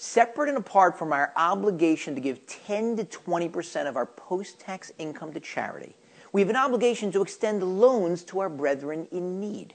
Separate and apart from our obligation to give 10 to 20% of our post-tax income to charity, we have an obligation to extend loans to our brethren in need.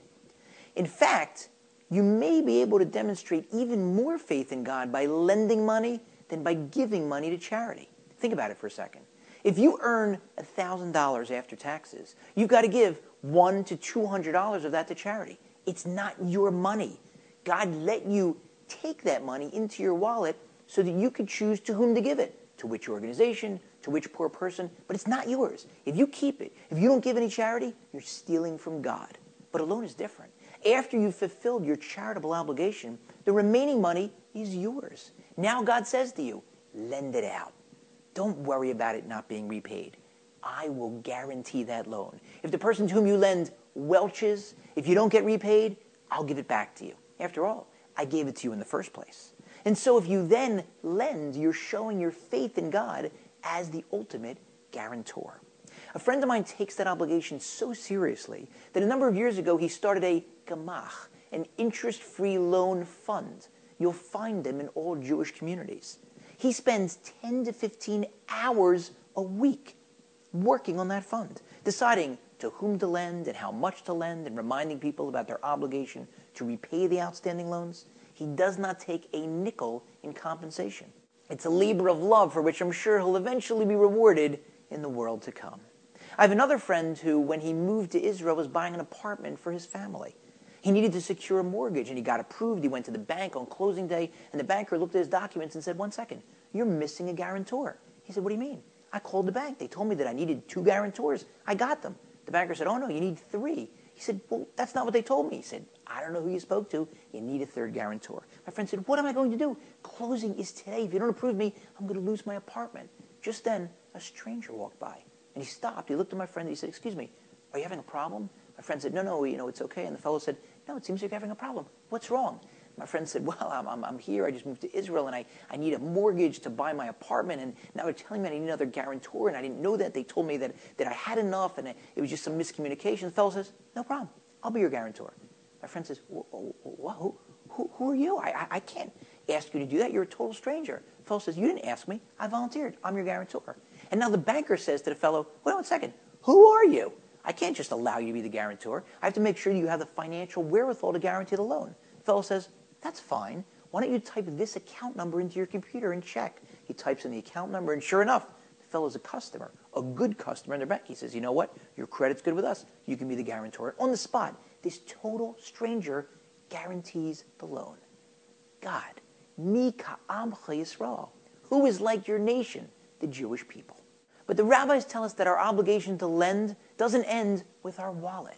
In fact, you may be able to demonstrate even more faith in God by lending money than by giving money to charity. Think about it for a second. If you earn $1,000 after taxes, you've got to give $100 to $200 of that to charity. It's not your money. God let you take that money into your wallet so that you could choose to whom to give it, to which organization, to which poor person, but it's not yours. If you keep it, if you don't give any charity, you're stealing from God. But a loan is different. After you've fulfilled your charitable obligation, the remaining money is yours. Now God says to you, lend it out. Don't worry about it not being repaid. I will guarantee that loan. If the person to whom you lend welches, if you don't get repaid, I'll give it back to you. After all, I gave it to you in the first place. And so if you then lend, you're showing your faith in God as the ultimate guarantor. A friend of mine takes that obligation so seriously that a number of years ago he started a gemach, an interest-free loan fund. You'll find them in all Jewish communities. He spends 10 to 15 hours a week working on that fund, deciding to whom to lend and how much to lend and reminding people about their obligation to repay the outstanding loans. He does not take a nickel in compensation. It's a labor of love for which I'm sure he'll eventually be rewarded in the world to come. I have another friend who, when he moved to Israel, was buying an apartment for his family. He needed to secure a mortgage, and he got approved. He went to the bank on closing day, and the banker looked at his documents and said, "1 second, you're missing a guarantor." He said, "What do you mean?" "I called the bank. They told me that I needed 2 guarantors. I got them." The banker said, "Oh, no, you need 3. He said, "Well, that's not what they told me." He said, "I don't know who you spoke to. You need a 3rd guarantor." My friend said, "What am I going to do? Closing is today. If you don't approve me, I'm going to lose my apartment." Just then, a stranger walked by, and he stopped. He looked at my friend, and he said, "Excuse me, are you having a problem?" My friend said, No, it's okay." And the fellow said, "No, it seems like you're having a problem. What's wrong?" My friend said, "Well, I'm here. I just moved to Israel, and I need a mortgage to buy my apartment, and now they're telling me I need another guarantor, and I didn't know that. They told me that I had enough, and it was just some miscommunication." The fellow says, "No problem. I'll be your guarantor." My friend says, Who are you? I can't ask you to do that. You're a total stranger." The fellow says, "You didn't ask me. I volunteered. I'm your guarantor." And now the banker says to the fellow, "Wait 1 second. Who are you? I can't just allow you to be the guarantor. I have to make sure you have the financial wherewithal to guarantee the loan." The fellow says, "That's fine. Why don't you type this account number into your computer and check?" He types in the account number, and sure enough, the fellow's a customer, a good customer in their bank. He says, "You know what? Your credit's good with us. You can be the guarantor." On the spot, this total stranger guarantees the loan. God, Mi ka'amcha Yisrael, who is like your nation, the Jewish people. But the rabbis tell us that our obligation to lend doesn't end with our wallet.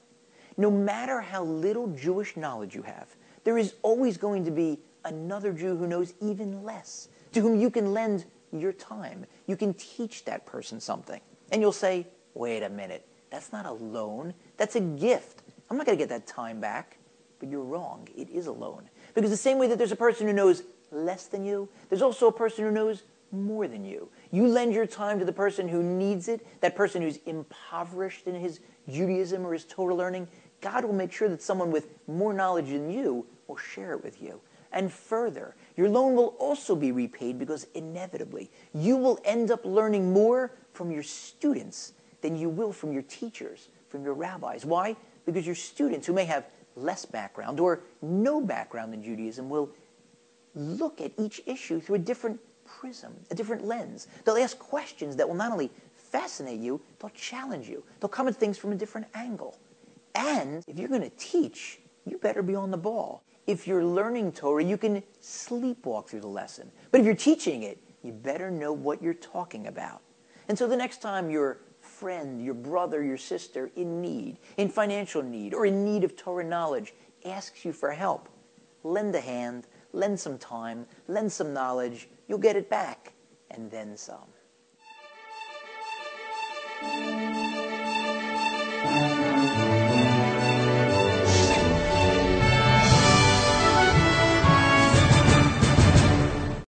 No matter how little Jewish knowledge you have, there is always going to be another Jew who knows even less, to whom you can lend your time. You can teach that person something. And you'll say, "Wait a minute, that's not a loan, that's a gift. I'm not going to get that time back." But you're wrong. It is a loan. Because the same way that there's a person who knows less than you, there's also a person who knows more than you. You lend your time to the person who needs it, that person who's impoverished in his Judaism or his Torah learning. God will make sure that someone with more knowledge than you will share it with you. And further, your loan will also be repaid because inevitably you will end up learning more from your students than you will from your teachers, from your rabbis. Why? Because your students, who may have less background or no background in Judaism, will look at each issue through a different prism, a different lens. They'll ask questions that will not only fascinate you, they'll challenge you. They'll come at things from a different angle. And if you're going to teach, you better be on the ball. If you're learning Torah, you can sleepwalk through the lesson. But if you're teaching it, you better know what you're talking about. And so the next time your friend, your brother, your sister in need, in financial need, or in need of Torah knowledge asks you for help, lend a hand, lend some time, lend some knowledge. You'll get it back, and then some.